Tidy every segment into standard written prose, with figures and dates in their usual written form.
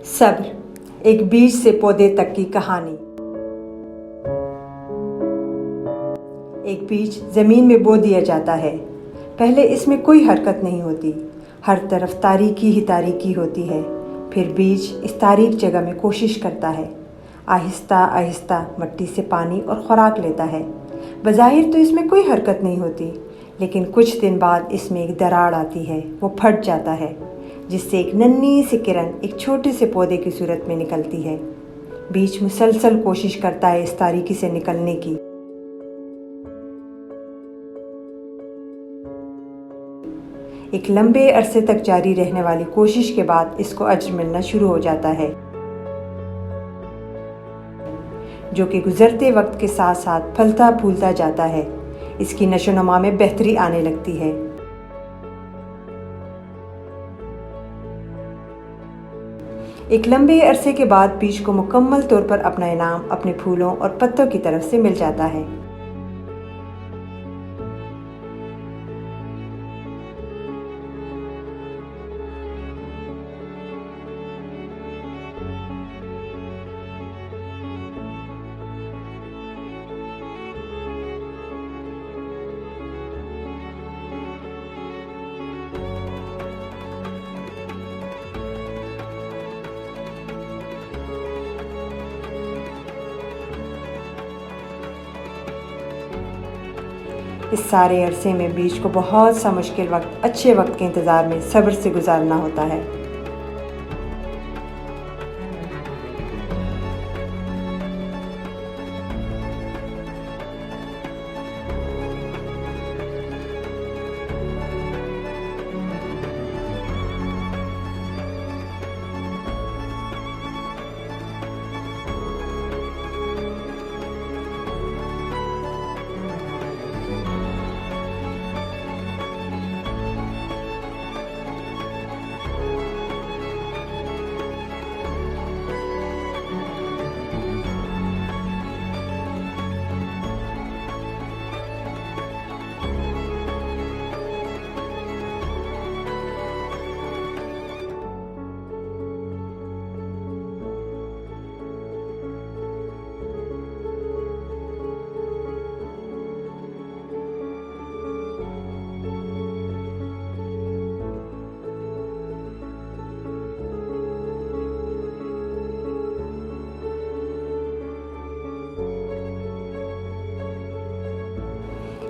सब्र, एक बीज से पौधे तक की कहानी। एक बीज ज़मीन में बो दिया जाता है। पहले इसमें कोई हरकत नहीं होती, हर तरफ तारीकी ही तारीकी होती है। फिर बीज इस तारीक जगह में कोशिश करता है। आहिस्ता आहिस्ता मिट्टी से पानी और खुराक लेता है। बज़ाहिर तो इसमें कोई हरकत नहीं होती, लेकिन कुछ दिन बाद इसमें एक दरार आती है। वो फट जाता है, जिससे एक नन्ही सी किरण एक छोटे से पौधे की सूरत में निकलती है। बीज मुसलसल कोशिश करता है इस तारीकी से निकलने की। एक लंबे अरसे तक जारी रहने वाली कोशिश के बाद इसको अज्र मिलना शुरू हो जाता है, जो कि गुजरते वक्त के साथ साथ फलता फूलता जाता है। इसकी नशोनुमा में बेहतरी आने लगती है। एक लंबे अरसे के बाद बीज को मुकम्मल तौर पर अपना इनाम अपने फूलों और पत्तों की तरफ से मिल जाता है। इस सारे अरसे में बीज को बहुत सा मुश्किल वक्त अच्छे वक्त के इंतज़ार में सब्र से गुजारना होता है।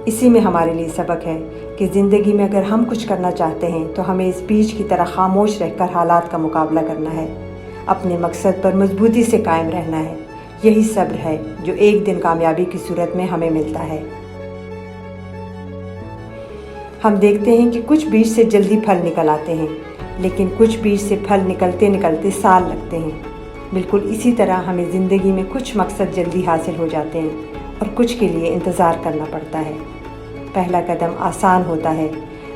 इसी में हमारे लिए सबक है कि ज़िंदगी में अगर हम कुछ करना चाहते हैं तो हमें इस बीज की तरह खामोश रहकर हालात का मुकाबला करना है। अपने मकसद पर मजबूती से कायम रहना है। यही सब्र है जो एक दिन कामयाबी की सूरत में हमें मिलता है। हम देखते हैं कि कुछ बीज से जल्दी फल निकल आते हैं, लेकिन कुछ बीज से फल निकलते निकलते साल लगते हैं। बिल्कुल इसी तरह हमें ज़िंदगी में कुछ मकसद जल्दी हासिल हो जाते हैं और कुछ के लिए इंतज़ार करना पड़ता है। पहला कदम आसान होता है,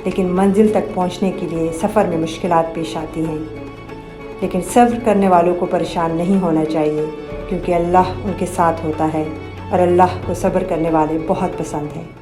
लेकिन मंजिल तक पहुंचने के लिए सफ़र में मुश्किलात पेश आती हैं। लेकिन सब्र करने वालों को परेशान नहीं होना चाहिए, क्योंकि अल्लाह उनके साथ होता है और अल्लाह को सब्र करने वाले बहुत पसंद हैं।